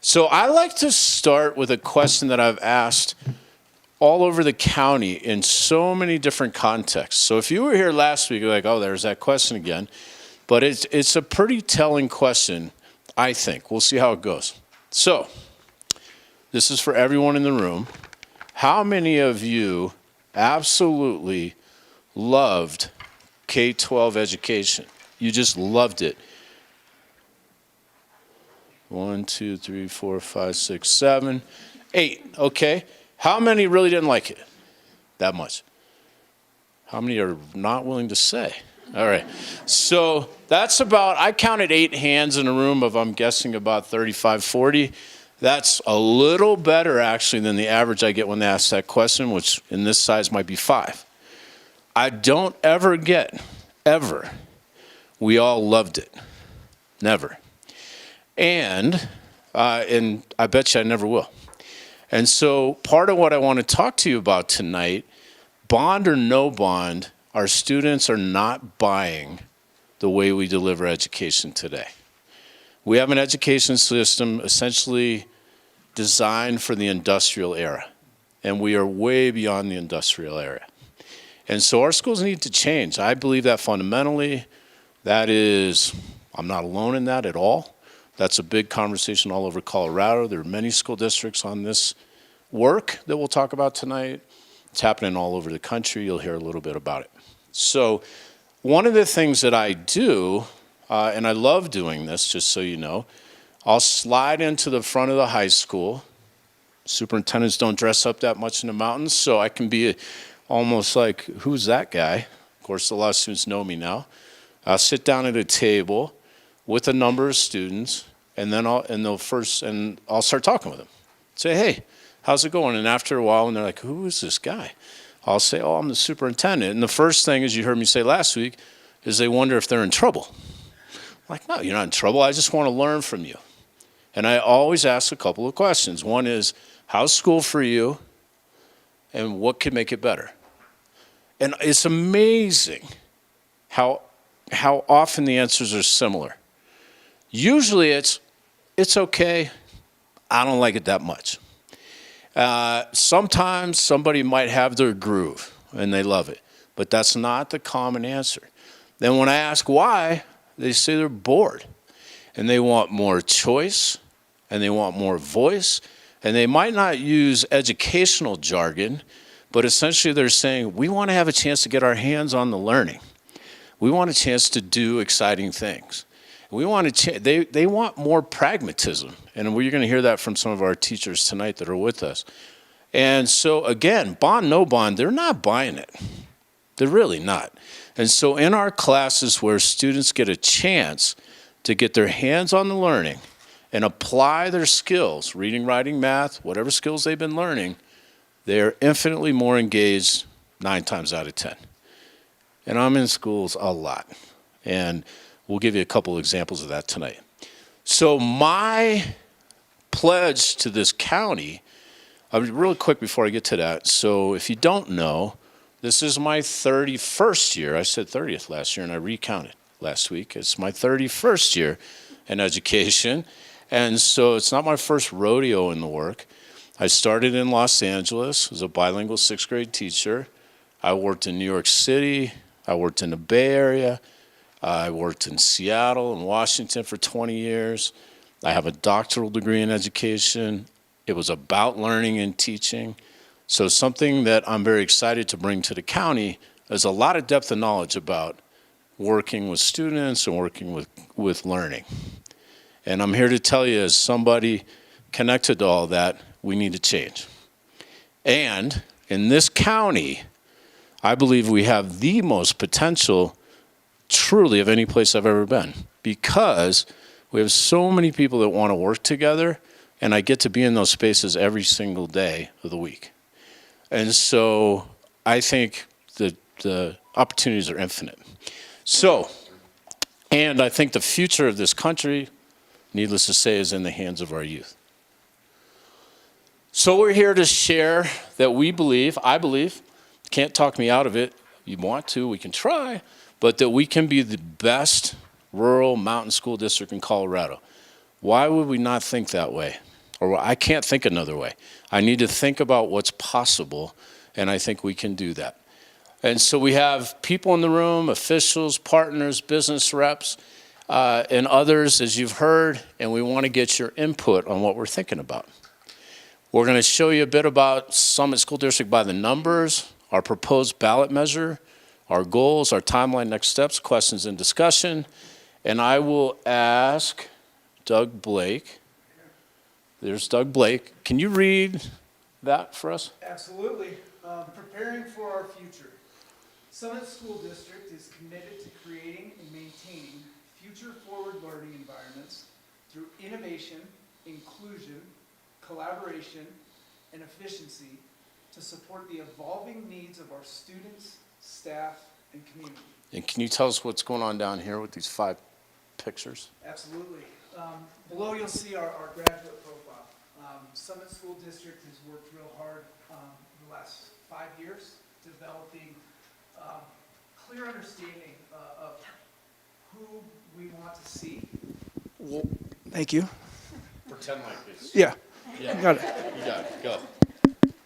So I like to start with a question that I've asked all over the county in so many different contexts. So if you were here last week, you're like, oh, there's that question again. But it's a pretty telling question, I think. We'll see how it goes. So this is for everyone in the room. How many of you absolutely loved K-12 education? You just loved it. 1, 2, 3, 4, 5, 6, 7, 8. Okay. How many really didn't like it that much? How many are not willing to say? All right. So that's about, I counted 8 hands in a room of, I'm guessing, about 35, 40. That's a little better, actually, than the average I get when they ask that question, which in this size might be 5. I don't ever get, ever, we all loved it. Never. And I bet you I never will. And so part of what I want to talk to you about tonight, bond or no bond, our students are not buying the way we deliver education today. We have an education system essentially designed for the industrial era, and we are way beyond the industrial era. And so our schools need to change. I believe that fundamentally. That is, I'm not alone in that at all. That's a big conversation all over Colorado. There are many school districts on this work that we'll talk about tonight. It's happening all over the country. You'll hear a little bit about it. So one of the things that I do, and I love doing this, just so you know, I'll slide into the front of the high school. Superintendents don't dress up that much in the mountains, so I can be almost like, who's that guy? Of course, a lot of students know me now. I'll sit down at a table with a number of students, and then I'll start talking with them. Say, hey, how's it going? And after a while, and they're like, who is this guy? I'll say, oh, I'm the superintendent. And the first thing, as you heard me say last week, is they wonder if they're in trouble. I'm like, no, you're not in trouble. I just want to learn from you. And I always ask a couple of questions. One is, how's school for you? And what could make it better? And it's amazing how often the answers are similar. Usually it's okay, I don't like it that much. Sometimes somebody might have their groove and they love it, but that's not the common answer. Then when I ask why, they say they're bored and they want more choice and they want more voice, and they might not use educational jargon, but essentially they're saying, we want to have a chance to get our hands on the learning. We want a chance to do exciting things. We want to they want more pragmatism, and we're going to hear that from some of our teachers tonight that are with us. And so again, bond, no bond, they're not buying it. They're really not. And so in our classes where students get a chance to get their hands on the learning and apply their skills, reading, writing, math, whatever skills they've been learning, they're infinitely more engaged 9 times out of 10. And I'm in schools a lot. And we'll give you a couple examples of that tonight. So my pledge to this county, real quick before I get to that. So if you don't know, this is my 31st year. I said 30th last year, and I recounted last week. It's my 31st year in education. And so it's not my first rodeo in the work. I started in Los Angeles as a bilingual 6th grade teacher. I worked in New York City. I worked in the Bay Area. I worked in Seattle and Washington for 20 years. I have a doctoral degree in education. It was about learning and teaching. So something that I'm very excited to bring to the county is a lot of depth of knowledge about working with students and working with learning. And I'm here to tell you, as somebody connected to all that, we need to change. And in this county, I believe we have the most potential truly of any place I've ever been, because we have so many people that want to work together, and I get to be in those spaces every single day of the week. And so I think the opportunities are infinite. So, and I think the future of this country, needless to say, is in the hands of our youth. So we're here to share that I believe, can't talk me out of it. You want to, we can try, but that we can be the best rural mountain school district in Colorado. Why would we not think that way? or I can't think another way. I need to think about what's possible, and I think we can do that. And so we have people in the room, officials, partners, business reps, and others, as you've heard, and we want to get your input on what we're thinking about. We're going to show you a bit about Summit School District by the numbers, our proposed ballot measure, our goals, our timeline, next steps, questions, and discussion. And I will ask Doug Blake. There's Doug Blake. Can you read that for us? Absolutely. Preparing for our future. Summit School District is committed to creating and maintaining future-forward learning environments through innovation, inclusion, collaboration, and efficiency to support the evolving needs of our students, staff, and community. And can you tell us what's going on down here with these 5 pictures? Absolutely. Below you'll see our graduate profile. Summit School District has worked real hard the last 5 years developing clear understanding of who we want to see. Well, thank you. Pretend like this. Yeah. Yeah. Got it. You got it. Go.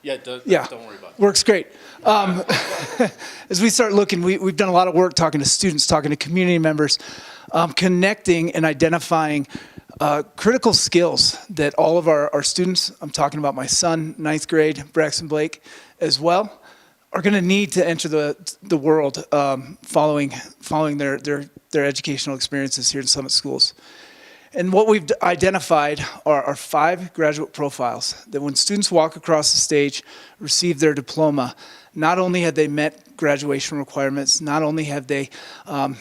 Yeah, don't worry about it. Works great. As we start looking, we've done a lot of work talking to students, talking to community members, connecting and identifying critical skills that all of our students, I'm talking about my son, 9th grade, Braxton Blake, as well, are going to need to enter the world following their educational experiences here in Summit Schools. And what we've identified are 5 graduate profiles that when students walk across the stage, receive their diploma, not only have they met graduation requirements, not only have they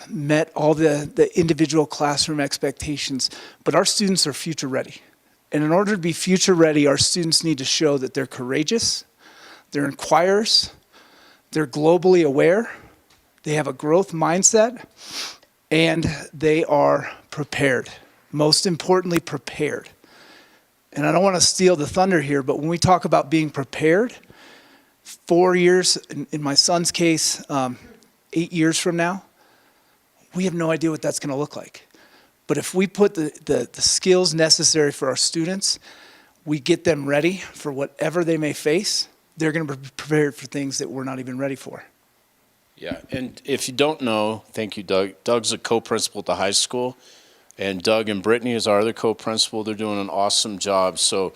met all the individual classroom expectations, but our students are future ready. And in order to be future ready, our students need to show that they're courageous, they're inquirers, they're globally aware, they have a growth mindset, and they are prepared. Most importantly, prepared. And I don't want to steal the thunder here, but when we talk about being prepared, 4 years, in my son's case, 8 years from now, we have no idea what that's going to look like. But if we put the skills necessary for our students, we get them ready for whatever they may face, they're going to be prepared for things that we're not even ready for. Yeah, and if you don't know, thank you, Doug. Doug's a co-principal at the high school. And Doug and Brittany is our other co-principal. They're doing an awesome job, so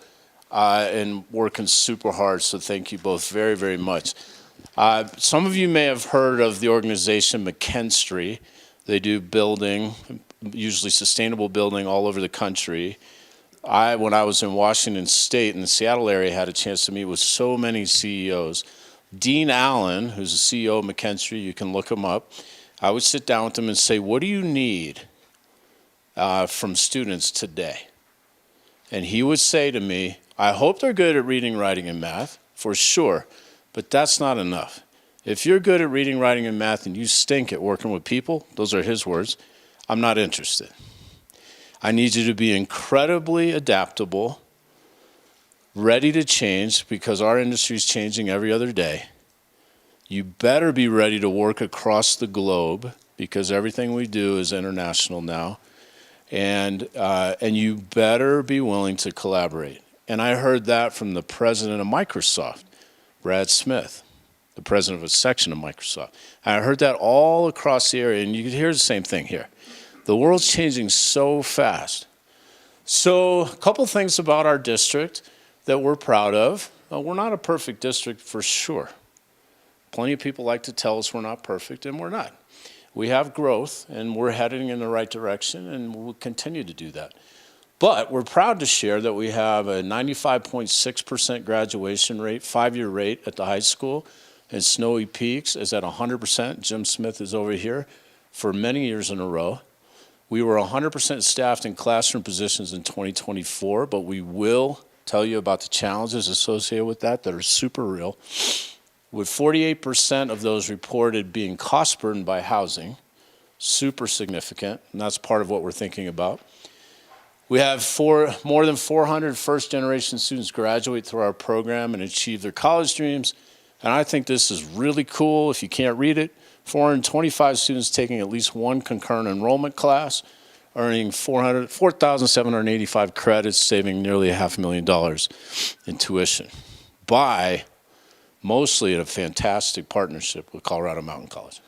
and working super hard. So thank you both very, very much. Some of you may have heard of the organization McKinstry. They do building, usually sustainable building, all over the country. When I was in Washington State in the Seattle area, had a chance to meet with so many CEOs. Dean Allen, who's the CEO of McKinstry, you can look him up. I would sit down with him and say, "What do you need from students today?" And he would say to me, "I hope they're good at reading, writing, and math, for sure, but that's not enough. If you're good at reading, writing, and math and you stink at working with people," those are his words, "I'm not interested. I need you to be incredibly adaptable, ready to change, because our industry is changing every other day. You better be ready to work across the globe, because everything we do is international now. And you better be willing to collaborate." And I heard that from the president of Microsoft, Brad Smith, the president of a section of Microsoft. And I heard that all across the area, and you could hear the same thing here. The world's changing so fast. So a couple things about our district that we're proud of. We're not a perfect district for sure. Plenty of people like to tell us we're not perfect, and we're not. We have growth, and we're heading in the right direction, and we'll continue to do that. But we're proud to share that we have a 95.6% graduation rate, 5-year rate at the high school, and Snowy Peaks is at 100%. Jim Smith is over here for many years in a row. We were 100% staffed in classroom positions in 2024, but we will tell you about the challenges associated with that are super real. With 48% of those reported being cost burdened by housing, super significant, and that's part of what we're thinking about. We have more than 400 first-generation students graduate through our program and achieve their college dreams, and I think this is really cool. If you can't read it, 425 students taking at least one concurrent enrollment class earning 4,785 credits, saving nearly $500,000 in tuition by mostly a fantastic partnership with Colorado Mountain College.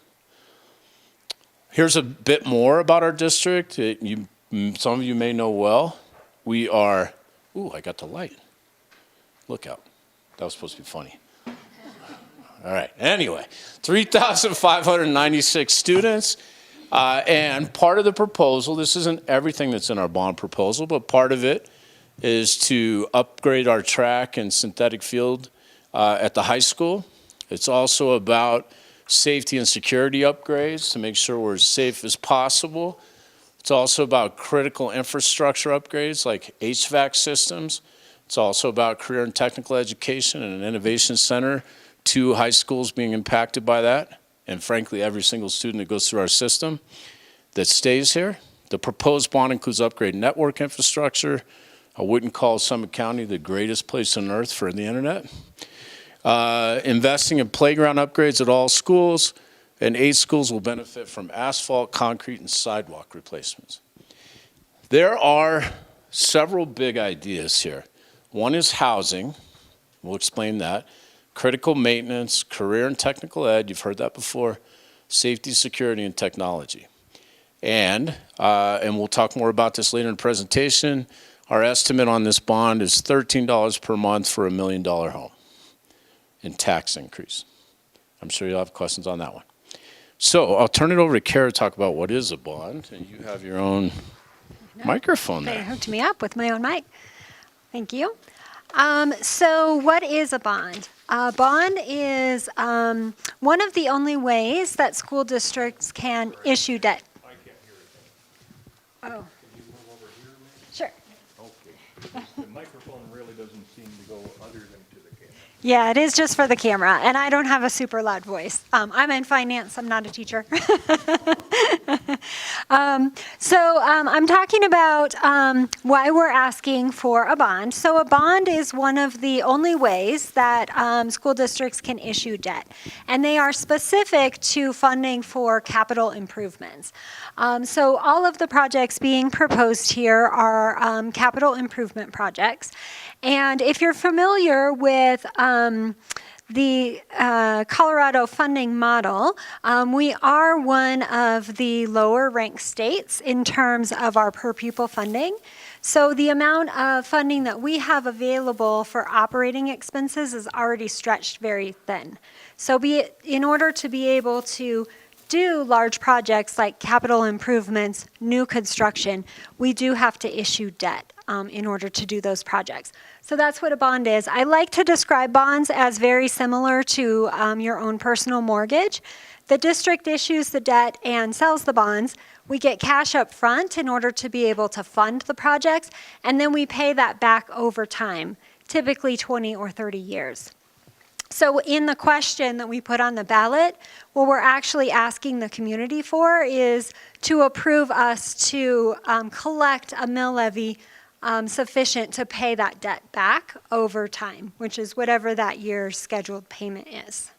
Here's a bit more about our district. Some of you may know well. We are, ooh, I got the light. Look out. That was supposed to be funny. All right, anyway, 3,596 students. And part of the proposal, this isn't everything that's in our bond proposal, but part of it is to upgrade our track and synthetic field at the high school. It's also about safety and security upgrades to make sure we're as safe as possible. It's also about critical infrastructure upgrades like HVAC systems. It's also about career and technical education and an innovation center. 2 high schools being impacted by that, and frankly, every single student that goes through our system that stays here. The proposed bond includes upgrade network infrastructure. I wouldn't call Summit County the greatest place on earth for the internet. Investing in playground upgrades at all schools, and 8 schools will benefit from asphalt, concrete, and sidewalk replacements. There are several big ideas here. One is housing. We'll explain that. Critical maintenance, career and technical ed, you've heard that before, safety, security, and technology. And we'll talk more about this later in the presentation, our estimate on this bond is $13 per month for $1 million home in tax increase. I'm sure you'll have questions on that one. So I'll turn it over to Kara to talk about what is a bond, and you have your own microphone They there. hooked me up with my own mic. Thank you. So what is a bond? A bond is one of the only ways that school districts can issue debt. I can't hear it. Oh, Can you move over here, maybe? sure. Okay. The microphone really doesn't seem to go other than to the camera. Yeah, it is just for the camera, and I don't have a super loud voice. I'm in finance, I'm not a teacher. I'm talking about why we're asking for a bond. So a bond is one of the only ways that school districts can issue debt, and they are specific to funding for capital improvements. So all of the projects being proposed here are capital improvement projects. And if you're familiar with the Colorado funding model, we are one of the lower ranked states in terms of our per pupil funding. So the amount of funding that we have available for operating expenses is already stretched very thin. So in order to be able to do large projects like capital improvements, new construction, we do have to issue debt in order to do those projects. So that's what a bond is. I like to describe bonds as very similar to your own personal mortgage. The district issues the debt and sells the bonds. We get cash up front in order to be able to fund the projects, and then we pay that back over time, typically 20 or 30 years. So in the question that we put on the ballot, what we're actually asking the community for is to approve us to collect a mill levy sufficient to pay that debt back over time, which is whatever that year's scheduled payment is.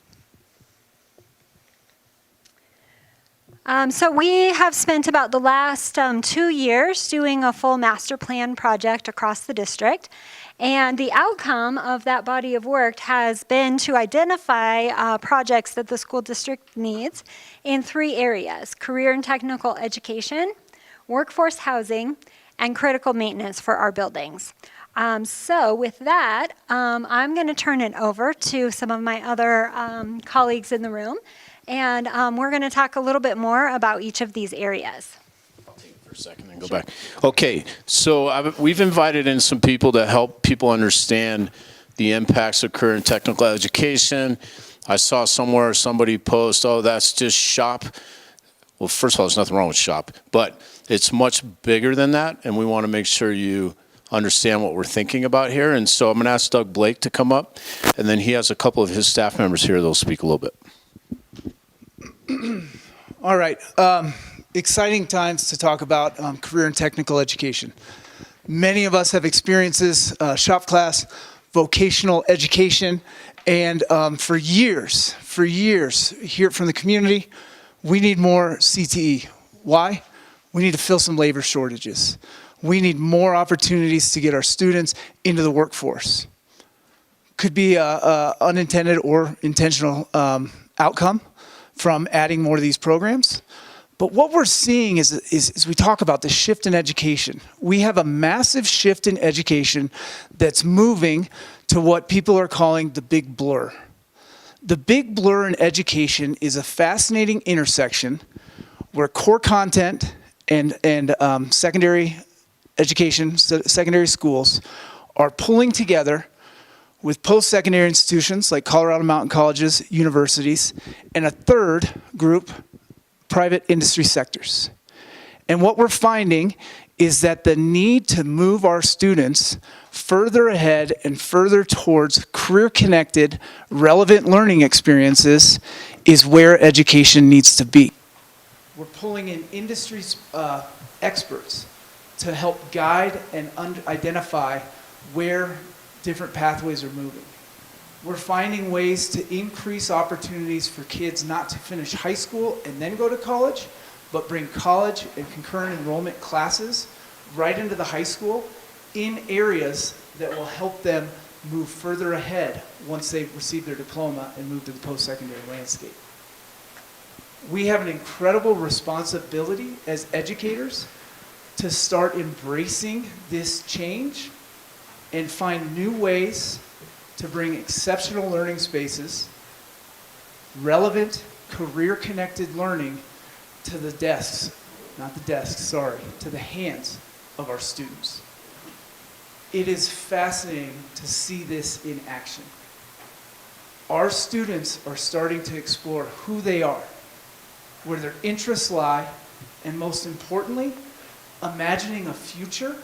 So we have spent about the last 2 years doing a full master plan project across the district. And the outcome of that body of work has been to identify projects that the school district needs in 3 areas: career and technical education, workforce housing, and critical maintenance for our buildings. So with that, I'm going to turn it over to some of my other colleagues in the room, and we're going to talk a little bit more about each of these areas. For a second and go back. Okay, so we've invited in some people to help people understand the impacts of career and technical education. I saw somewhere somebody post, oh, that's just SHOP. Well, first of all, there's nothing wrong with SHOP, but it's much bigger than that, and we want to make sure you understand what we're thinking about here. And so I'm going to ask Doug Blake to come up, and then he has a couple of his staff members here that'll speak a little bit. All right. Exciting times to talk about career and technical education. Many of us have experiences, shop class, vocational education, and for years, hear from the community, we need more CTE. Why? We need to fill some labor shortages. We need more opportunities to get our students into the workforce. Could be a unintended or intentional outcome from adding more of these programs. But what we're seeing is we talk about the shift in education. We have a massive shift in education that's moving to what people are calling the big blur. The big blur in education is a fascinating intersection where core content and secondary education, secondary schools are pulling together with post-secondary institutions like Colorado Mountain Colleges, universities, and a third group, private industry sectors. And what we're finding is that the need to move our students further ahead and further towards career-connected, relevant learning experiences is where education needs to be. We're pulling in industry experts to help guide and identify where different pathways are moving. We're finding ways to increase opportunities for kids not to finish high school and then go to college, but bring college and concurrent enrollment classes right into the high school in areas that will help them move further ahead once they've received their diploma and move to the post-secondary landscape. We have an incredible responsibility as educators to start embracing this change and find new ways to bring exceptional learning spaces, relevant, career-connected learning to the desks, not the desks, sorry, to the hands of our students. It is fascinating to see this in action. Our students are starting to explore who they are, where their interests lie, and most importantly, imagining a future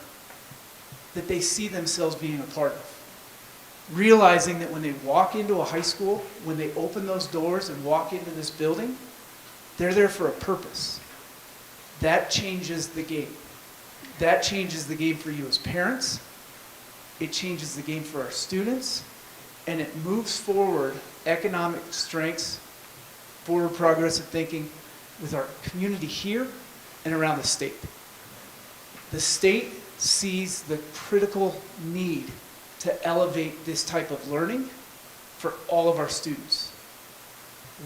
that they see themselves being a part of. Realizing that when they walk into a high school, when they open those doors and walk into this building, they're there for a purpose. That changes the game. That changes the game for you as parents. It changes the game for our students. And it moves forward economic strengths, forward progressive thinking with our community here and around the state. The state sees the critical need to elevate this type of learning for all of our students.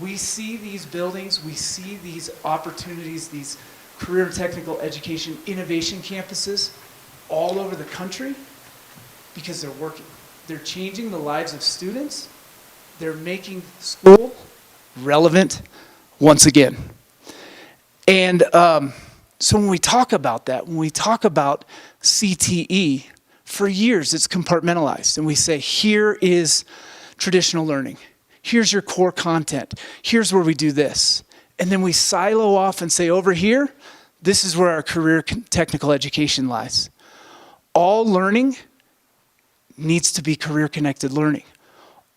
We see these buildings, we see these opportunities, these career and technical education innovation campuses all over the country because they're working. They're changing the lives of students. They're making school relevant once again. And so when we talk about that, when we talk about CTE, for years it's compartmentalized. And we say, here is traditional learning. Here's your core content. Here's where we do this. And then we silo off and say, over here, this is where our career technical education lies. All learning needs to be career-connected learning.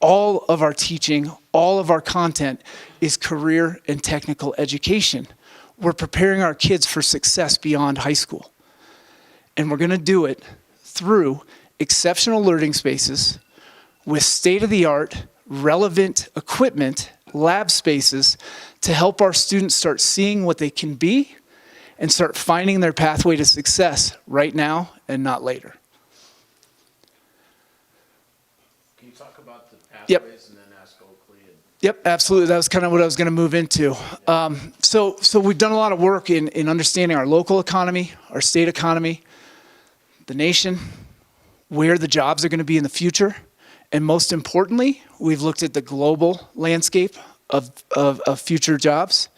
All of our teaching, all of our content is career and technical education. We're preparing our kids for success beyond high school. And we're going to do it through exceptional learning spaces with state-of-the-art, relevant equipment, lab spaces to help our students start seeing what they can be and start finding their pathway to success right now and not later. Can you talk about the pathways Yep. and then ask Oakley? Yep, absolutely. That was kind of what I was going to move into. So we've done a lot of work in understanding our local economy, our state economy, the nation, where the jobs are going to be in the future. And most importantly, we've looked at the global landscape of future jobs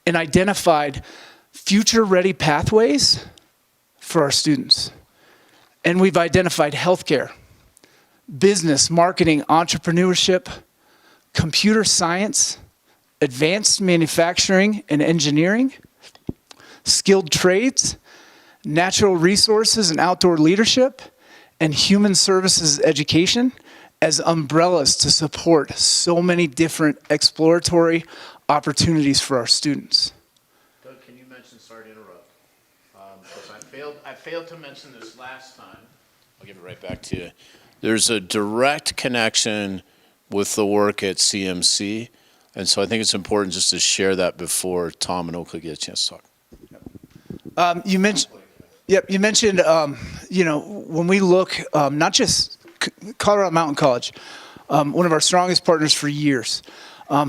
and identified future-ready pathways for our students. And we've identified healthcare, business, marketing, entrepreneurship, computer science, advanced manufacturing and engineering, skilled trades, natural resources and outdoor leadership, and human services education as umbrellas to support so many different exploratory opportunities for our students. Doug, can you mention, sorry to interrupt, because I failed to mention this last time. I'll give it right back to you. There's a direct connection with the work at CMC, and so I think it's important just to share that before Tom and Oakley get a chance to talk. You mentioned, yep. You mentioned, when we look, not just Colorado Mountain College, one of our strongest partners for years,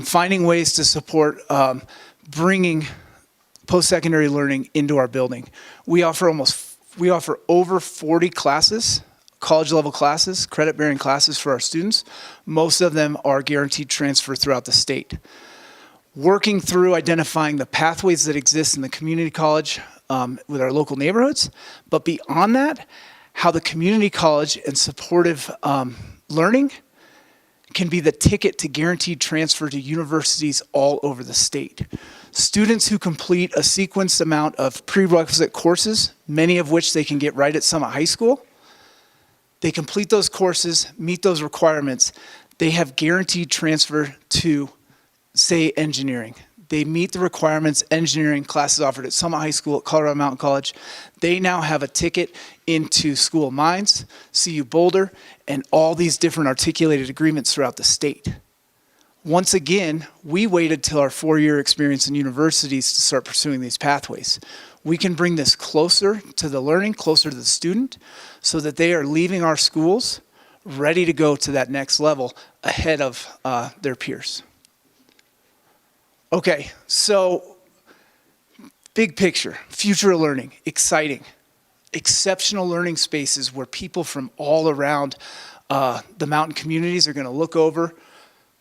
finding ways to support bringing post-secondary learning into our building. We offer over 40 classes, college-level classes, credit-bearing classes for our students. Most of them are guaranteed transfer throughout the state. Working through identifying the pathways that exist in the community college with our local neighborhoods, but beyond that, how the community college and supportive learning can be the ticket to guaranteed transfer to universities all over the state. Students who complete a sequenced amount of prerequisite courses, many of which they can get right at Summit High School, they complete those courses, meet those requirements, they have guaranteed transfer to, say, engineering. They meet the requirements, engineering classes offered at Summit High School, at Colorado Mountain College. They now have a ticket into School of Mines, CU Boulder, and all these different articulated agreements throughout the state. Once again, we waited till our 4-year experience in universities to start pursuing these pathways. We can bring this closer to the learning, closer to the student, so that they are leaving our schools ready to go to that next level ahead of their peers. Okay, so big picture, future of learning, exciting, exceptional learning spaces where people from all around the mountain communities are going to look over,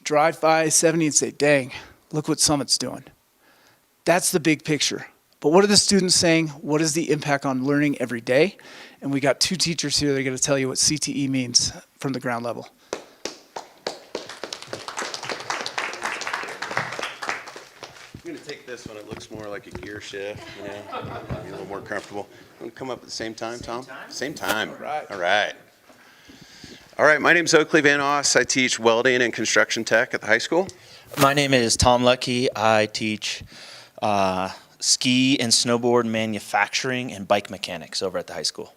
drive by 70 and say, dang, look what Summit's doing. That's the big picture. But what are the students saying? What is the impact on learning every day? And we got 2 teachers here that are going to tell you what CTE means from the ground level. I'm going to take this one. It looks more like a gear shift, be a little more comfortable. Want to come up at the same time, Tom? Same time. All right. All right. All right, my name's Oakley Van Oss. I teach welding and construction tech at the high school. My name is Tom Lucky. I teach ski and snowboard manufacturing and bike mechanics over at the high school.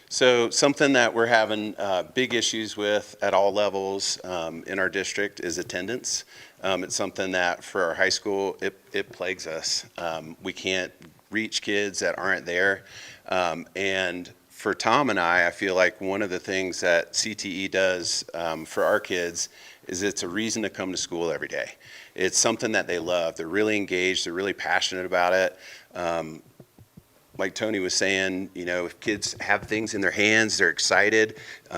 So something that we're having big issues with at all levels in our district is attendance. It's something that for our high school, it plagues us. We can't reach kids that aren't there. And for Tom and I feel like one of the things that CTE does for our kids is it's a reason to come to school every day. It's something that they love. They're really engaged. They're really passionate about it. Like Tony was saying, if kids have things in their hands, they're excited,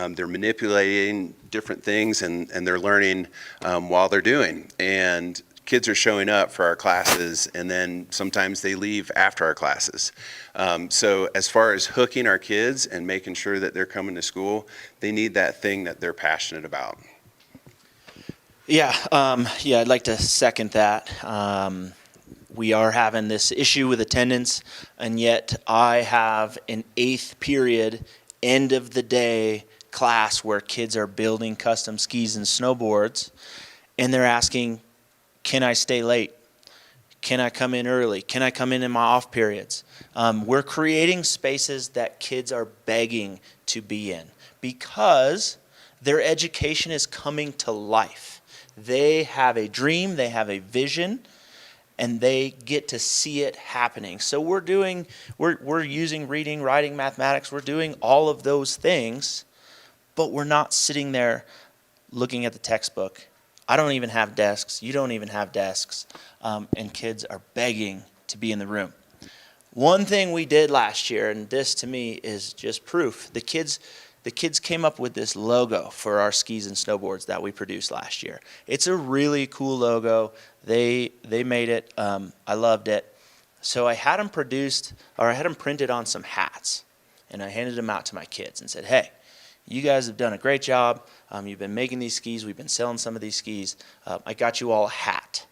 they're manipulating different things, and they're learning while they're doing. And kids are showing up for our classes, and then sometimes they leave after our classes. So as far as hooking our kids and making sure that they're coming to school, they need that thing that they're passionate about. Yeah, I'd like to second that. We are having this issue with attendance, and yet I have an 8th period, end of the day class where kids are building custom skis and snowboards, and they're asking, can I stay late? Can I come in early? Can I come in my off periods? We're creating spaces that kids are begging to be in because their education is coming to life. They have a dream, they have a vision, and they get to see it happening. So we're using reading, writing, mathematics, we're doing all of those things, but we're not sitting there looking at the textbook. I don't even have desks, you don't even have desks, and kids are begging to be in the room. One thing we did last year, and this to me is just proof, the kids came up with this logo for our skis and snowboards that we produced last year. It's a really cool logo. They made it. I loved it. So I had them printed on some hats, and I handed them out to my kids and said, hey, you guys have done a great job. You've been making these skis. We've been selling some of these skis. I got you all a hat.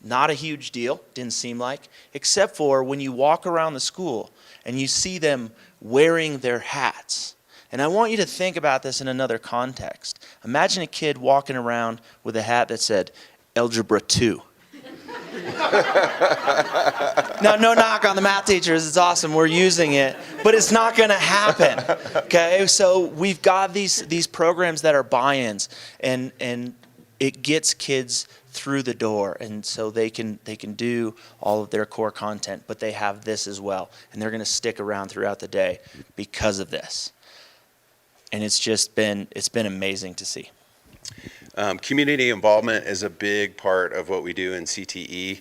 Not a huge deal, didn't seem like, except for when you walk around the school and you see them wearing their hats. And I want you to think about this in another context. Imagine a kid walking around with a hat that said, Algebra 2. Now, no knock on the math teachers. It's awesome. We're using it. But it's not going to happen. Okay? So we've got these programs that are buy-ins, and it gets kids through the door, and so they can do all of their core content, but they have this as well, and they're going to stick around throughout the day because of this. And it's been amazing to see. Community involvement is a big part of what we do in CTE.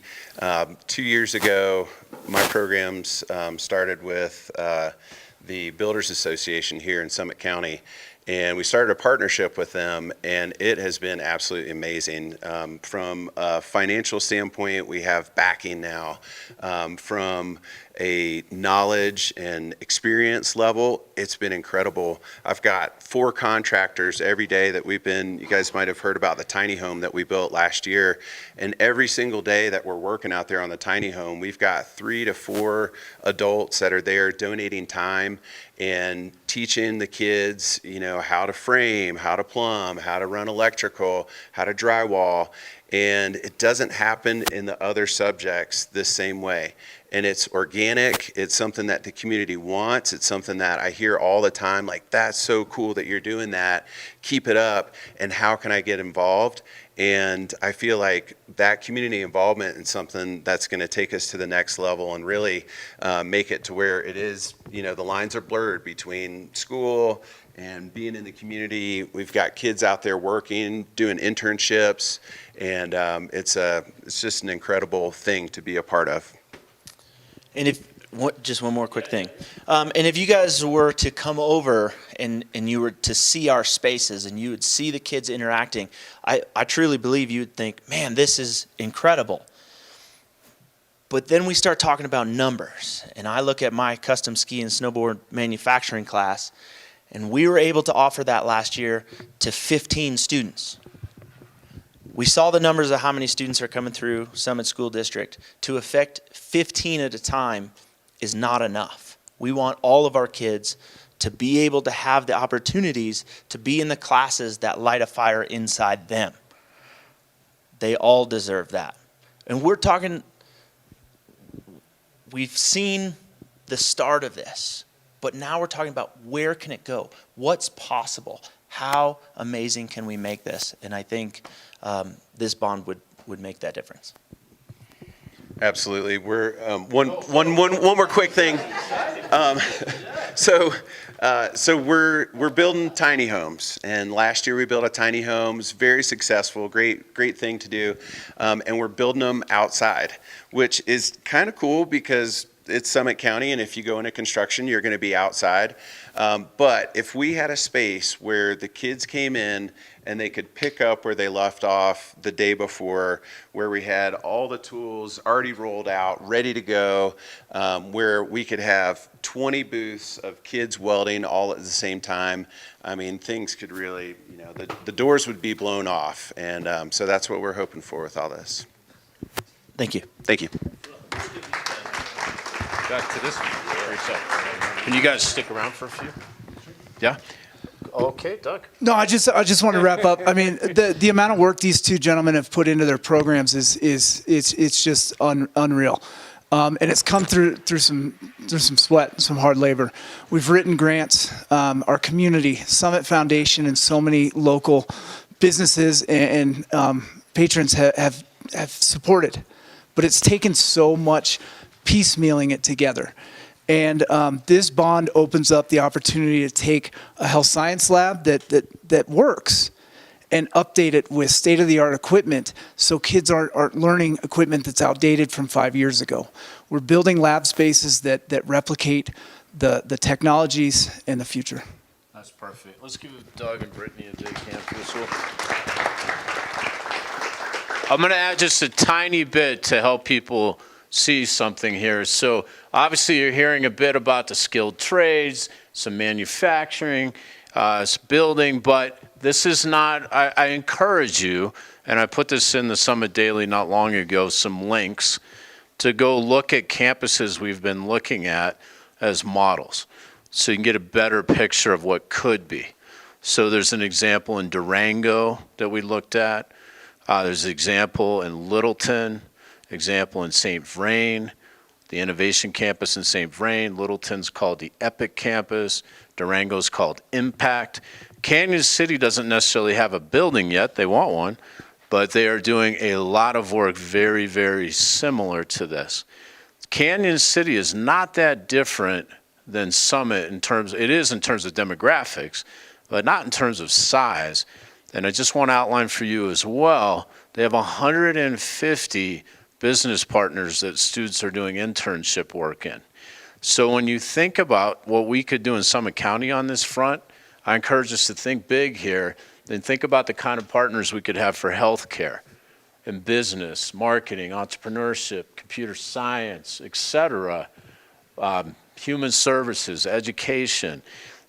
2 years ago, my programs started with the Builders Association here in Summit County, and we started a partnership with them, and it has been absolutely amazing. From a financial standpoint, we have backing now. From a knowledge and experience level, it's been incredible. I've got 4 contractors every day that you guys might have heard about the tiny home that we built last year. And every single day that we're working out there on the tiny home, we've got 3 to 4 adults that are there donating time and teaching the kids, how to frame, how to plumb, how to run electrical, how to drywall. And it doesn't happen in the other subjects the same way. And it's organic. It's something that the community wants. It's something that I hear all the time, like, that's so cool that you're doing that. Keep it up. And how can I get involved? And I feel like that community involvement is something that's going to take us to the next level and really make it to where it is, the lines are blurred between school and being in the community. We've got kids out there working, doing internships, and it's just an incredible thing to be a part of. And just one more quick thing. And if you guys were to come over and you were to see our spaces and you would see the kids interacting, I truly believe you would think, man, this is incredible. But then we start talking about numbers. And I look at my custom ski and snowboard manufacturing class, and we were able to offer that last year to 15 students. We saw the numbers of how many students are coming through Summit School District. To affect 15 at a time is not enough. We want all of our kids to be able to have the opportunities to be in the classes that light a fire inside them. They all deserve that. And we've seen the start of this, but now we're talking about where can it go? What's possible? How amazing can we make this? And I think this bond would make that difference. Absolutely. We're one more quick thing. So we're building tiny homes, and last year we built a tiny home. It's very successful, great thing to do, and we're building them outside, which is kind of cool because it's Summit County, and if you go into construction, you're going to be outside. But if we had a space where the kids came in and they could pick up where they left off the day before, where we had all the tools already rolled out, ready to go, where we could have 20 booths of kids welding all at the same time, I mean, things could really, the doors would be blown off. And so that's what we're hoping for with all this. Thank you. Thank you. Back to this for a second. Can you guys stick around for a few? Yeah? Okay, Doug. No, I just want to wrap up. I mean, the amount of work these 2 gentlemen have put into their programs is it's just unreal, and it's come through some sweat, some hard labor. We've written grants. Our community, Summit Foundation, and so many local businesses and patrons have supported, but it's taken so much piecemealing it together. And this bond opens up the opportunity to take a health science lab that works and update it with state-of-the-art equipment so kids aren't learning equipment that's outdated from 5 years ago. We're building lab spaces that replicate the technologies and the future. That's perfect. Let's give Doug and Brittany a big hand for this one. I'm going to add just a tiny bit to help people see something here. So obviously you're hearing a bit about the skilled trades, some manufacturing, some building, but this is not, I encourage you, and I put this in the Summit Daily not long ago, some links to go look at campuses we've been looking at as models so you can get a better picture of what could be. So there's an example in Durango that we looked at. There's an example in Littleton, example in St. Vrain, the Innovation Campus in St. Vrain. Littleton's called the Epic Campus. Durango's called Impact. Canyon City doesn't necessarily have a building yet. They want one, but they are doing a lot of work very, very similar to this. Canyon City is not that different than Summit it is in terms of demographics, but not in terms of size. And I just want to outline for you as well, they have 150 business partners that students are doing internship work in. So when you think about what we could do in Summit County on this front, I encourage us to think big here, then think about the kind of partners we could have for healthcare and business, marketing, entrepreneurship, computer science, et cetera, human services, education.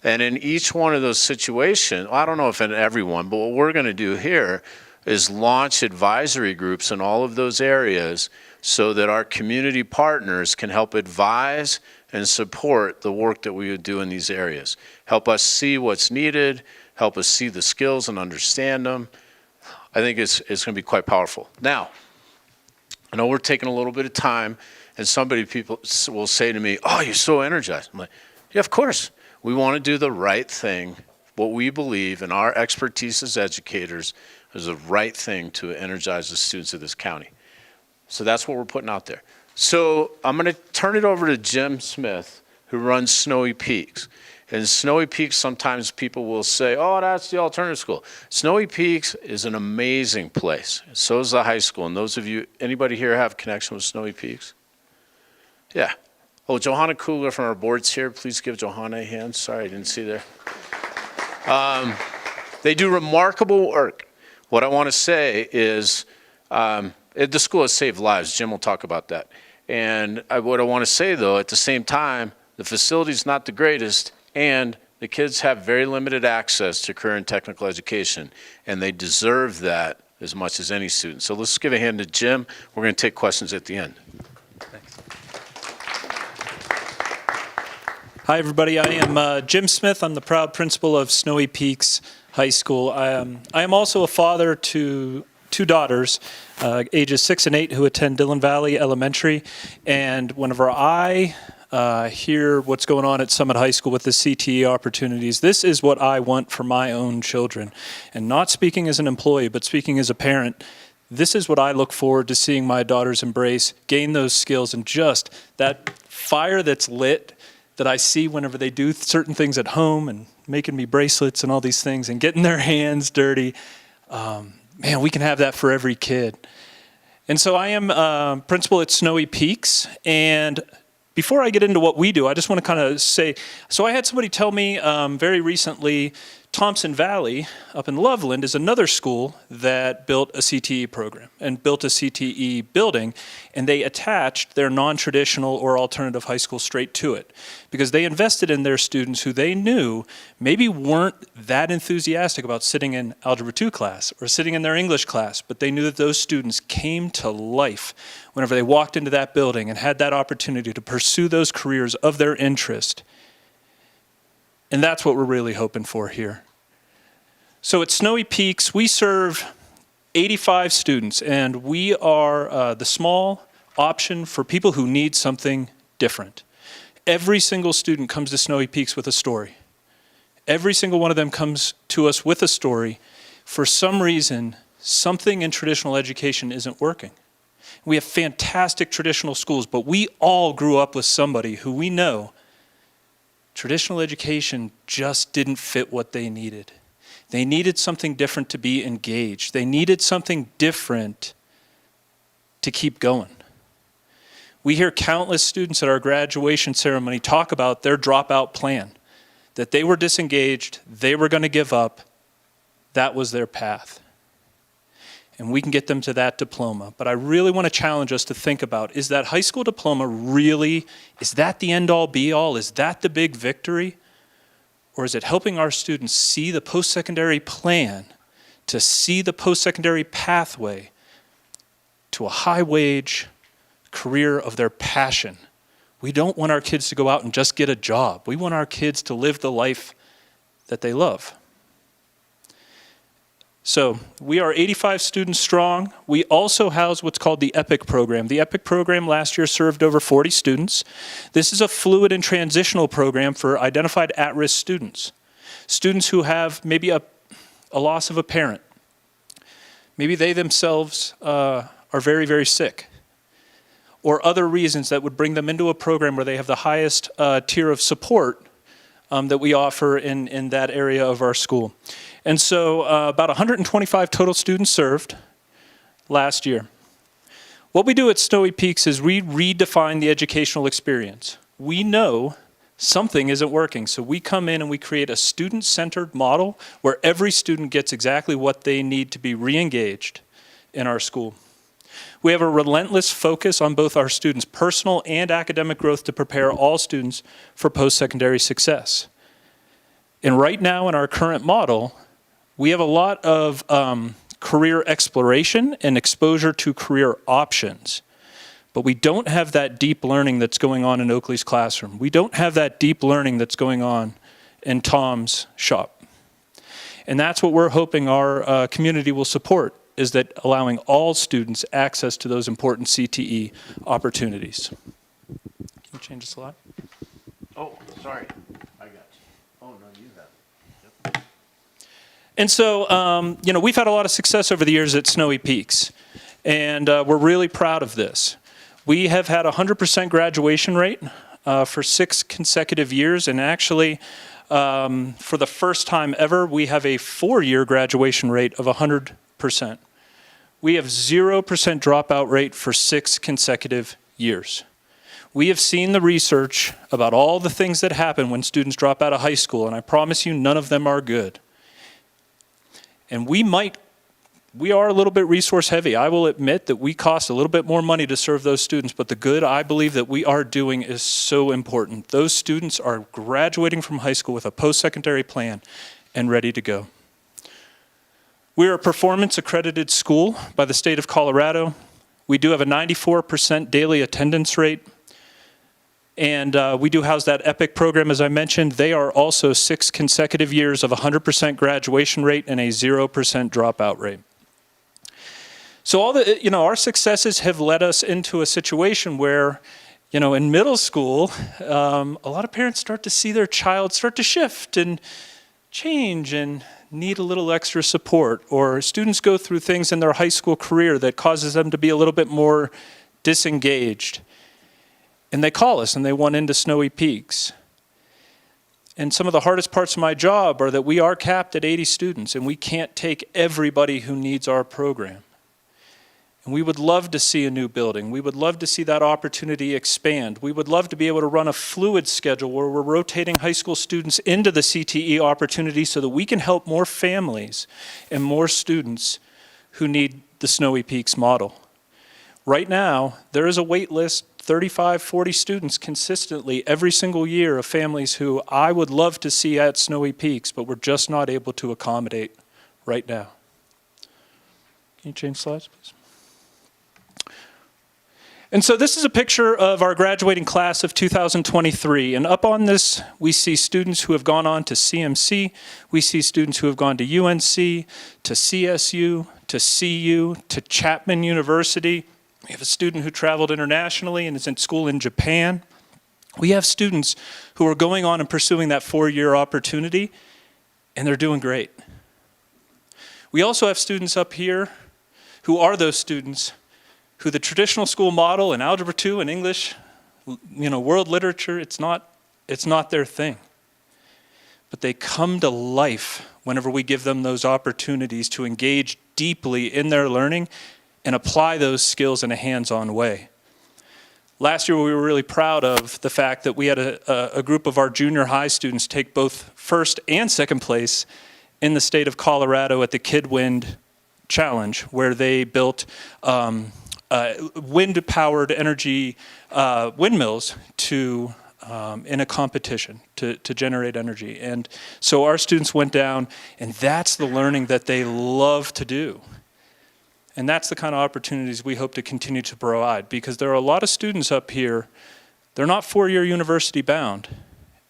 And in each one of those situations, I don't know if in every one, but what we're going to do here is launch advisory groups in all of those areas so that our community partners can help advise and support the work that we would do in these areas. Help us see what's needed, help us see the skills and understand them. I think it's going to be quite powerful. Now, I know we're taking a little bit of time, and people will say to me, oh, you're so energized. I'm like, yeah, of course. We want to do the right thing. What we believe in our expertise as educators is the right thing to energize the students of this county. So that's what we're putting out there. So I'm going to turn it over to Jim Smith, who runs Snowy Peaks. And Snowy Peaks, sometimes people will say, oh, that's the alternative school. Snowy Peaks is an amazing place. So is the high school. And those of you, anybody here have a connection with Snowy Peaks? Yeah. Oh, Johanna Kugler from our board's here. Please give Johanna a hand. Sorry, I didn't see there. They do remarkable work. What I want to say is the school has saved lives. Jim will talk about that. And what I want to say, though, at the same time, the facility's not the greatest, and the kids have very limited access to career and technical education, and they deserve that as much as any student. So let's give a hand to Jim. We're going to take questions at the end. Hi, everybody. I am Jim Smith. I'm the proud principal of Snowy Peaks High School. I am also a father to two daughters, ages 6 and 8, who attend Dillon Valley Elementary. And whenever I hear what's going on at Summit High School with the CTE opportunities, this is what I want for my own children. And not speaking as an employee, but speaking as a parent, this is what I look forward to seeing my daughters embrace, gain those skills, and just that fire that's lit that I see whenever they do certain things at home and making me bracelets and all these things and getting their hands dirty. Man, we can have that for every kid. And so I am principal at Snowy Peaks. And before I get into what we do, I just want to kind of say, so I had somebody tell me very recently, Thompson Valley up in Loveland is another school that built a CTE program and built a CTE building, and they attached their non-traditional or alternative high school straight to it because they invested in their students who they knew maybe weren't that enthusiastic about sitting in Algebra 2 class or sitting in their English class, but they knew that those students came to life whenever they walked into that building and had that opportunity to pursue those careers of their interest. And that's what we're really hoping for here. So at Snowy Peaks, we serve 85 students, and we are the small option for people who need something different. Every single student comes to Snowy Peaks with a story. Every single one of them comes to us with a story. For some reason, something in traditional education isn't working. We have fantastic traditional schools, but we all grew up with somebody who we know traditional education just didn't fit what they needed. They needed something different to be engaged. They needed something different to keep going. We hear countless students at our graduation ceremony talk about their dropout plan, that they were disengaged, they were going to give up, that was their path. And we can get them to that diploma. But I really want to challenge us to think about, is that high school diploma really, is that the end-all be-all? Is that the big victory? Or is it helping our students see the post-secondary plan, to see the post-secondary pathway to a high-wage career of their passion? We don't want our kids to go out and just get a job. We want our kids to live the life that they love. So we are 85 students strong. We also house what's called the EPIC program. The EPIC program last year served over 40 students. This is a fluid and transitional program for identified at-risk students. Students who have maybe a loss of a parent, Maybe they themselves are very, very sick, or other reasons that would bring them into a program where they have the highest tier of support that we offer in that area of our school. And so about 125 total students served last year. What we do at Snowy Peaks is we redefine the educational experience. We know something isn't working, so we come in and we create a student-centered model where every student gets exactly what they need to be re-engaged in our school. We have a relentless focus on both our students' personal and academic growth to prepare all students for post-secondary success. And right now in our current model, we have a lot of career exploration and exposure to career options. But we don't have that deep learning that's going on in Oakley's classroom. We don't have that deep learning that's going on in Tom's shop. And that's what we're hoping our community will support, is that allowing all students access to those important CTE opportunities. Can you change the slide? Oh, sorry. I got you. Oh, no, you have it. And so, we've had a lot of success over the years at Snowy Peaks, and we're really proud of this. We have had a 100% graduation rate for 6 consecutive years, and actually, for the first time ever, we have a 4-year graduation rate of 100%. We have 0% dropout rate for 6 consecutive years. We have seen the research about all the things that happen when students drop out of high school, and I promise you none of them are good. And we are a little bit resource heavy. I will admit that we cost a little bit more money to serve those students, but the good I believe that we are doing is so important. Those students are graduating from high school with a post-secondary plan and ready to go. We are a performance accredited school by the state of Colorado. We do have a 94% daily attendance rate. And we do house that EPIC program, as I mentioned. They are also 6 consecutive years of 100% graduation rate and a 0% dropout rate. So our successes have led us into a situation where, in middle school, a lot of parents start to see their child start to shift and change and need a little extra support, or students go through things in their high school career that causes them to be a little bit more disengaged. And they call us and they want into Snowy Peaks. And some of the hardest parts of my job are that we are capped at 80 students and we can't take everybody who needs our program. And we would love to see a new building. We would love to see that opportunity expand. We would love to be able to run a fluid schedule where we're rotating high school students into the CTE opportunity so that we can help more families and more students who need the Snowy Peaks model. Right now, there is a wait list, 35, 40 students consistently every single year of families who I would love to see at Snowy Peaks, but we're just not able to accommodate right now. Can you change slides, please? And so this is a picture of our graduating class of 2023. And up on this, we see students who have gone on to CMC. We see students who have gone to UNC, to CSU, to CU, to Chapman University. We have a student who traveled internationally and is in school in Japan. We have students who are going on and pursuing that 4-year opportunity, and they're doing great. We also have students up here who are those students who the traditional school model in Algebra 2 and English, world literature, it's not their thing. But they come to life whenever we give them those opportunities to engage deeply in their learning and apply those skills in a hands-on way. Last year, we were really proud of the fact that we had a group of our junior high students take both first and second place in the state of Colorado at the KidWind Challenge, where they built wind-powered energy windmills in a competition to generate energy. And so our students went down, and that's the learning that they love to do. And that's the kind of opportunities we hope to continue to provide, because there are a lot of students up here, they're not 4-year university bound,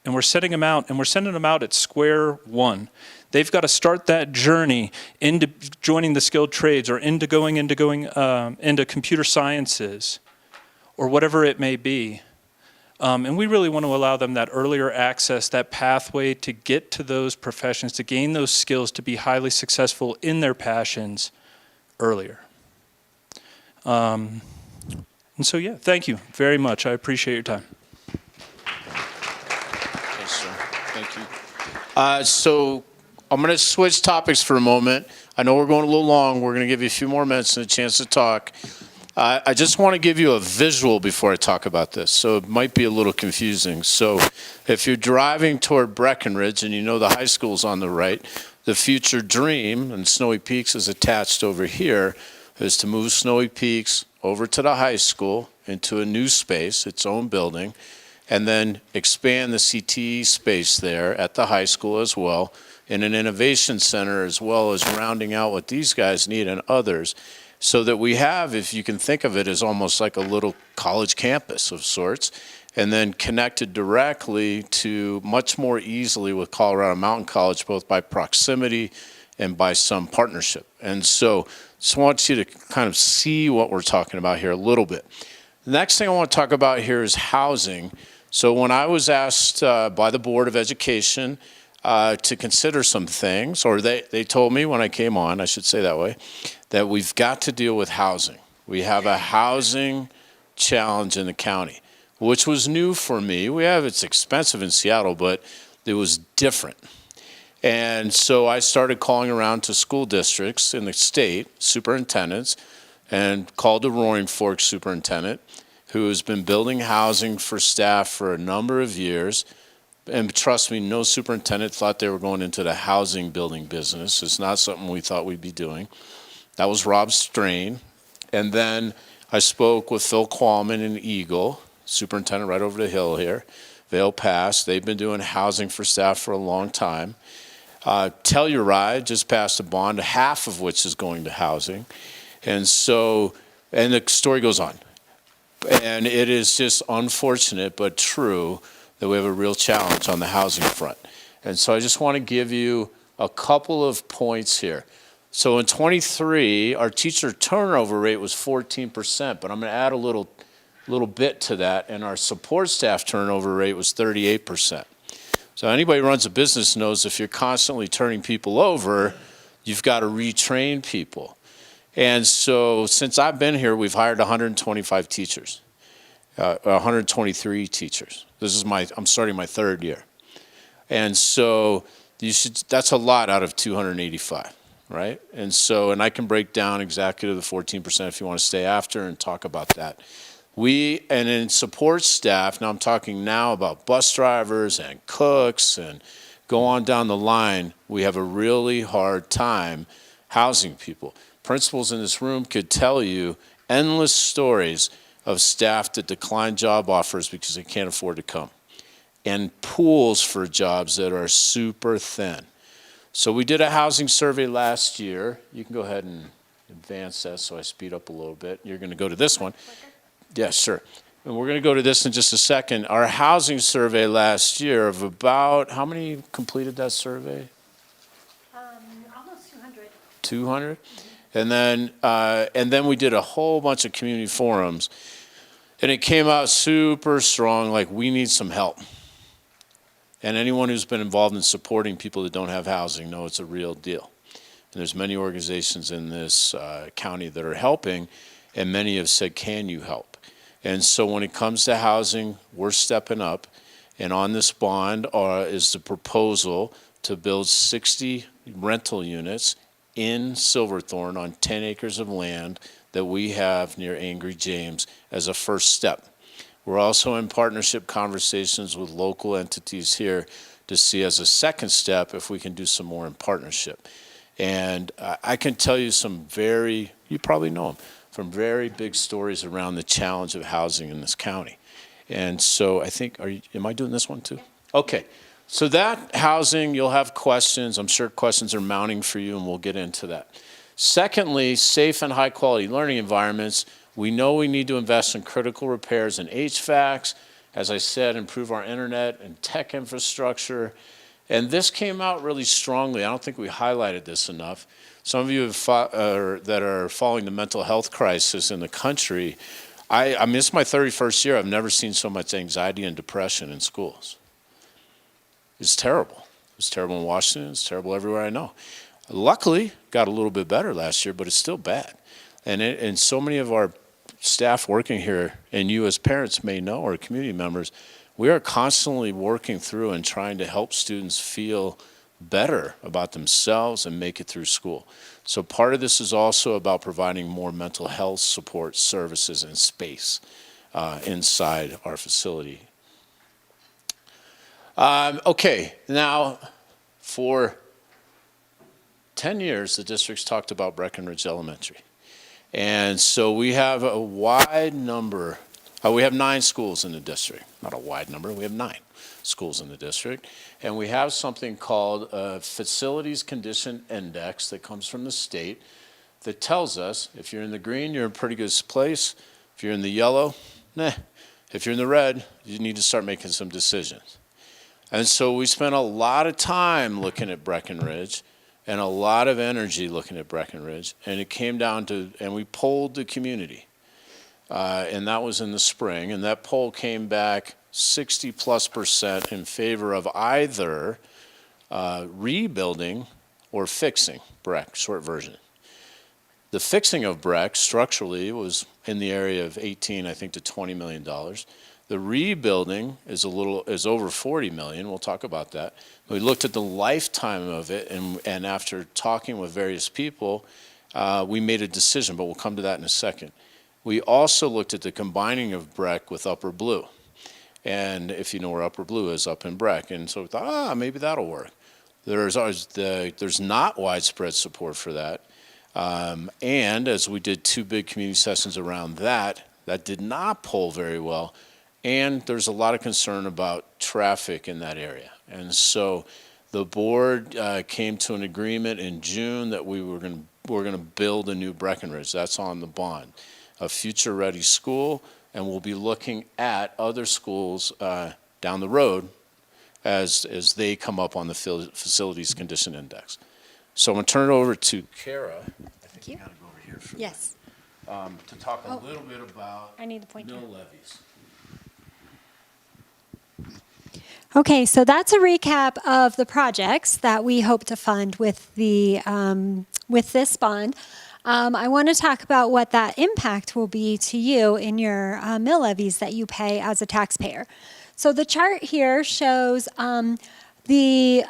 and we're setting them out, and we're sending them out at square one. They've got to start that journey into joining the skilled trades, or into going into computer sciences, or whatever it may be. And we really want to allow them that earlier access, that pathway to get to those professions, to gain those skills, to be highly successful in their passions earlier. And so, yeah, thank you very much. I appreciate your time. Yes, sir. Thank you. So I'm going to switch topics for a moment. I know we're going a little long. We're going to give you a few more minutes and a chance to talk. I just want to give you a visual before I talk about this, so it might be a little confusing. So if you're driving toward Breckenridge and you know the high school's on the right, the future dream, and Snowy Peaks is attached over here, is to move Snowy Peaks over to the high school into a new space, its own building, and then expand the CTE space there at the high school as well, in an innovation center, as well as rounding out what these guys need and others, so that we have, if you can think of it, as almost like a little college campus of sorts, and then connected directly to much more easily with Colorado Mountain College, both by proximity and by some partnership. And so just want you to kind of see what we're talking about here a little bit. The next thing I want to talk about here is housing. So when I was asked by the Board of Education to consider some things, or they told me when I came on, I should say that way, that we've got to deal with housing. We have a housing challenge in the county, which was new for me. It's expensive in Seattle, but it was different. And so I started calling around to school districts in the state, superintendents, and called the Roaring Fork superintendent, who has been building housing for staff for a number of years. And trust me, no superintendent thought they were going into the housing building business. It's not something we thought we'd be doing. That was Rob Strain. And then I spoke with Phil Qualman in Eagle, superintendent right over the hill here, Vail Pass. They've been doing housing for staff for a long time. Telluride just passed a bond, half of which is going to housing. And so, and the story goes on. And it is just unfortunate but true that we have a real challenge on the housing front. And so I just want to give you a couple of points here. So in 23, our teacher turnover rate was 14%, but I'm going to add a little bit to that, and our support staff turnover rate was 38%. So anybody who runs a business knows if you're constantly turning people over, you've got to retrain people. And so since I've been here, we've hired 125 teachers, 123 teachers. I'm starting my third year. And so that's a lot out of 285, right? And I can break down exactly to the 14% if you want to stay after and talk about that. And in support staff, now I'm talking now about bus drivers and cooks and go on down the line, we have a really hard time housing people. Principals in this room could tell you endless stories of staff that decline job offers because they can't afford to come, and pools for jobs that are super thin. So we did a housing survey last year. You can go ahead and advance that so I speed up a little bit. You're going to go to this one. Yes, sure. And we're going to go to this in just a second. Our housing survey last year of about, how many completed that survey? Almost 200. 200? And then we did a whole bunch of community forums, and it came out super strong, like we need some help. And anyone who's been involved in supporting people that don't have housing know it's a real deal. And there's many organizations in this county that are helping, and many have said, can you help? And so when it comes to housing, we're stepping up. And on this bond is the proposal to build 60 rental units in Silverthorne on 10 acres of land that we have near Angry James as a first step. We're also in partnership conversations with local entities here to see as a second step if we can do some more in partnership. And I can tell you you probably know them, from very big stories around the challenge of housing in this county. And so I think, am I doing this one too? Okay. So that housing, you'll have questions. I'm sure questions are mounting for you, and we'll get into that. Secondly, safe and high-quality learning environments. We know we need to invest in critical repairs and HVACs. As I said, improve our internet and tech infrastructure. And this came out really strongly. I don't think we highlighted this enough. Some of you that are following the mental health crisis in the country, I mean, it's my 31st year. I've never seen so much anxiety and depression in schools. It's terrible. It's terrible in Washington. It's terrible everywhere I know. Luckily, got a little bit better last year, but it's still bad. And so many of our staff working here, and you as parents may know, or community members, we are constantly working through and trying to help students feel better about themselves and make it through school. So part of this is also about providing more mental health support services and space inside our facility. Okay, now for 10 years, the district's talked about Breckenridge Elementary. And so we have a wide number, we have 9 schools in the district. Not a wide number, we have 9 schools in the district. And we have something called a Facilities Condition Index that comes from the state that tells us if you're in the green, you're in a pretty good place. If you're in the yellow, nah. If you're in the red, you need to start making some decisions. And so we spent a lot of time looking at Breckenridge and a lot of energy looking at Breckenridge. And it came down to, and we polled the community. And that was in the spring. And that poll came back 60+% in favor of either rebuilding or fixing Breck, short version. The fixing of Breck structurally was in the area of 18, I think, to $20 million. The rebuilding is over 40 million. We'll talk about that. We looked at the lifetime of it, and after talking with various people, we made a decision, but we'll come to that in a second. We also looked at the combining of Breck with Upper Blue. And if you know where Upper Blue is, up in Breck. And so we thought, maybe that'll work. There's not widespread support for that. And as we did 2 big community sessions around that did not poll very well. And there's a lot of concern about traffic in that area. And so the board came to an agreement in June that we're going to build a new Breckenridge. That's on the bond, a future-ready school, and we'll be looking at other schools down the road as they come up on the Facilities Condition Index. So I'm going to turn it over to Kara. I think you got to go over here for Yes. to talk a little bit about I need the pointer. mill levies. Okay, so that's a recap of the projects that we hope to fund with this bond. I want to talk about what that impact will be to you in your mill levies that you pay as a taxpayer. So the chart here shows the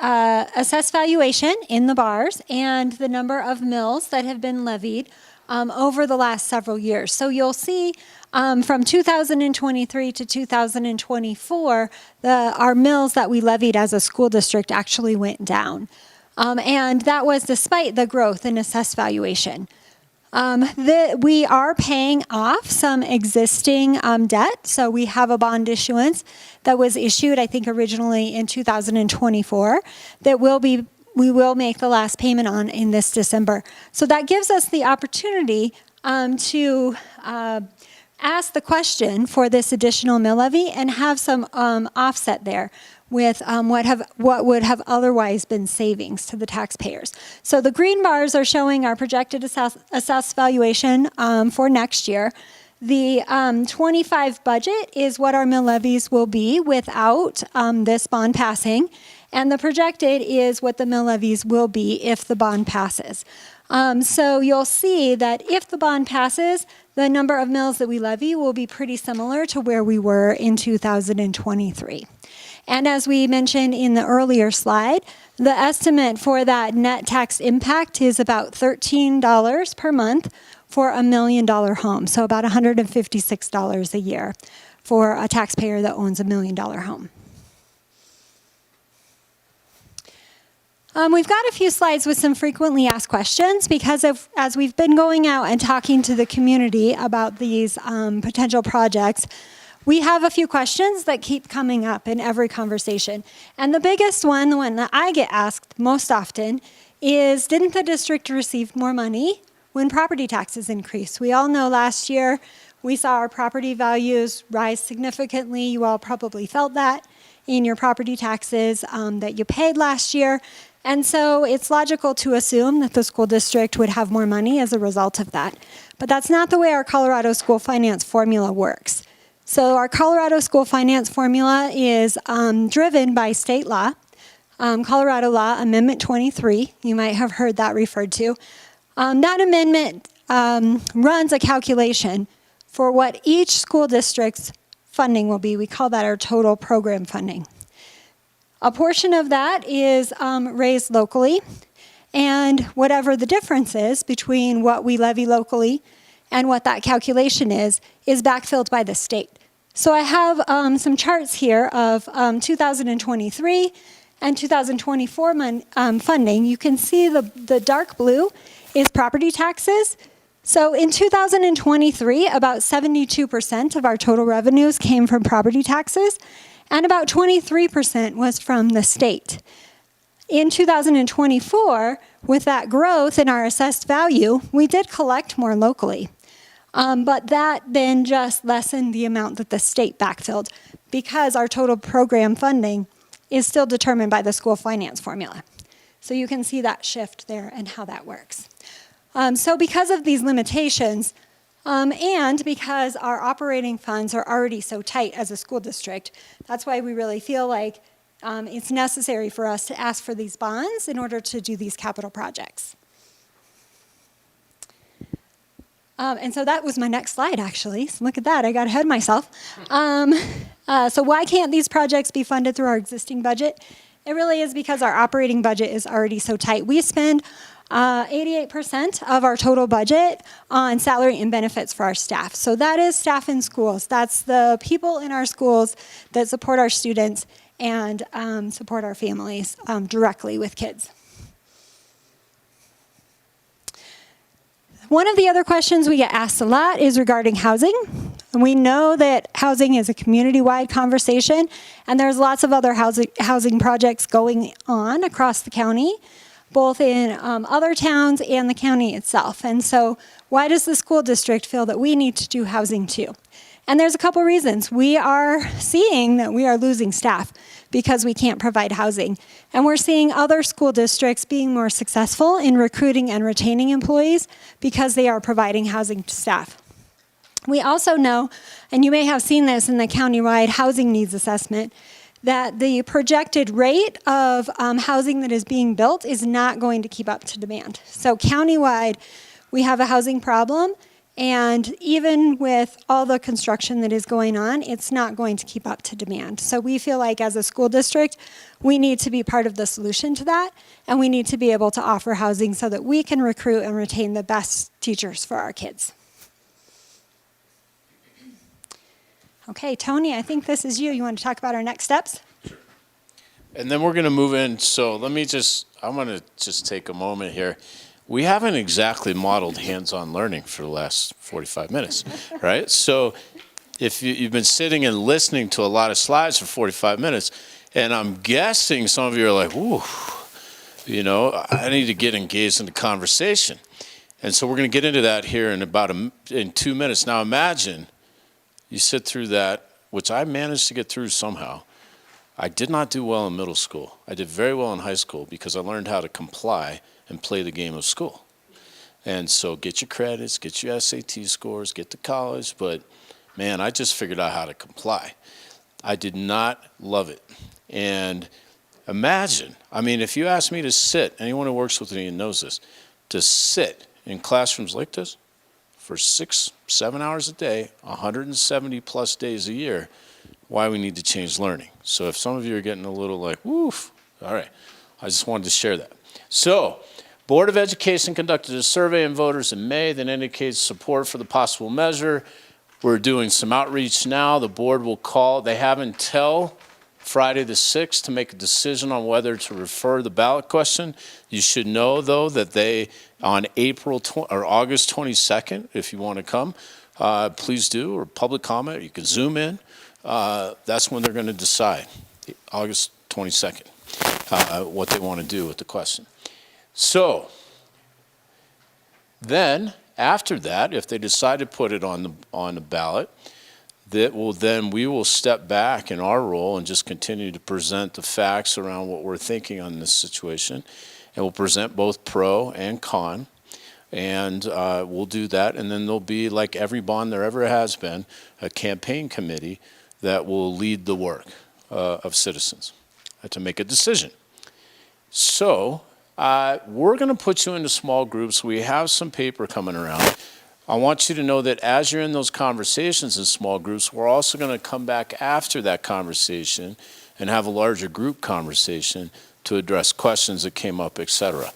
assessed valuation in the bars and the number of mills that have been levied over the last several years. So you'll see from 2023 to 2024, our mills that we levied as a school district actually went down. And that was despite the growth in assessed valuation. We are paying off some existing debt. So we have a bond issuance that was issued, I think, originally in 2024 that we will make the last payment on in this December. So that gives us the opportunity to ask the question for this additional mill levy and have some offset there with what would have otherwise been savings to the taxpayers. So the green bars are showing our projected assessed valuation for next year. The 25 budget is what our mill levies will be without this bond passing, and the projected is what the mill levies will be if the bond passes. So you'll see that if the bond passes, the number of mills that we levy will be pretty similar to where we were in 2023. And as we mentioned in the earlier slide, the estimate for that net tax impact is about $13 per month for $1 million home, so about $156 a year for a taxpayer that owns $1 million home. We've got a few slides with some frequently asked questions because as we've been going out and talking to the community about these potential projects, we have a few questions that keep coming up in every conversation. And the biggest one, the one that I get asked most often, is didn't the district receive more money when property taxes increased? We all know last year we saw our property values rise significantly. You all probably felt that in your property taxes that you paid last year. And so it's logical to assume that the school district would have more money as a result of that. But that's not the way our Colorado school finance formula works. So our Colorado school finance formula is driven by state law. Colorado Law Amendment 23. You might have heard that referred to. That amendment runs a calculation for what each school district's funding will be. We call that our total program funding. A portion of that is raised locally, and whatever the difference is between what we levy locally and what that calculation is backfilled by the state. So I have some charts here of 2023 and 2024 funding. You can see the dark blue is property taxes. So in 2023, about 72% of our total revenues came from property taxes, and about 23% was from the state. In 2024, with that growth in our assessed value, we did collect more locally. But that then just lessened the amount that the state backfilled because our total program funding is still determined by the school finance formula. So you can see that shift there and how that works. So because of these limitations, and because our operating funds are already so tight as a school district, that's why we really feel like it's necessary for us to ask for these bonds in order to do these capital projects. And so that was my next slide, actually. So look at that, I got ahead of myself. So why can't these projects be funded through our existing budget? It really is because our operating budget is already so tight. We spend 88% of our total budget on salary and benefits for our staff. So that is staff in schools. That's the people in our schools that support our students and support our families directly with kids. One of the other questions we get asked a lot is regarding housing. And we know that housing is a community-wide conversation, and there's lots of other housing projects going on across the county, both in other towns and the county itself. And so why does the school district feel that we need to do housing too? And there's a couple reasons. We are seeing that we are losing staff because we can't provide housing. And we're seeing other school districts being more successful in recruiting and retaining employees because they are providing housing to staff. We also know, and you may have seen this in the countywide housing needs assessment, that the projected rate of housing that is being built is not going to keep up to demand. So countywide, we have a housing problem, and even with all the construction that is going on, it's not going to keep up to demand. So we feel like as a school district, we need to be part of the solution to that, and we need to be able to offer housing so that we can recruit and retain the best teachers for our kids. Okay, Tony, I think this is you. You want to talk about our next steps? And then we're going to move in. So I'm going to just take a moment here. We haven't exactly modeled hands-on learning for the last 45 minutes, right? So if you've been sitting and listening to a lot of slides for 45 minutes, and I'm guessing some of you are like, ooh, I need to get engaged in the conversation. And so we're going to get into that here in 2 minutes. Now imagine you sit through that, which I managed to get through somehow. I did not do well in middle school. I did very well in high school because I learned how to comply and play the game of school. And so get your credits, get your SAT scores, get to college, but man, I just figured out how to comply. I did not love it. And imagine, if you ask me to sit, anyone who works with me knows this, to sit in classrooms like this for 6-7 hours a day, 170 plus days a year, why we need to change learning. So if some of you are getting a little like, woof, all right, I just wanted to share that. So, Board of Education conducted a survey of voters in May that indicates support for the possible measure. We're doing some outreach now. The board will call. They have until Friday the 6th to make a decision on whether to refer the ballot question. You should know, though, that they, on August 22nd, if you want to come, please do, or public comment, you can Zoom in. That's when they're going to decide, August 22nd, what they want to do with the question. So then, after that, if they decide to put it on the ballot, we will step back in our role and just continue to present the facts around what we're thinking on this situation, and we'll present both pro and con, and we'll do that. And then there'll be, like every bond there ever has been, a campaign committee that will lead the work of citizens to make a decision. So we're going to put you into small groups. We have some paper coming around. I want you to know that as you're in those conversations in small groups, we're also going to come back after that conversation and have a larger group conversation to address questions that came up, et cetera.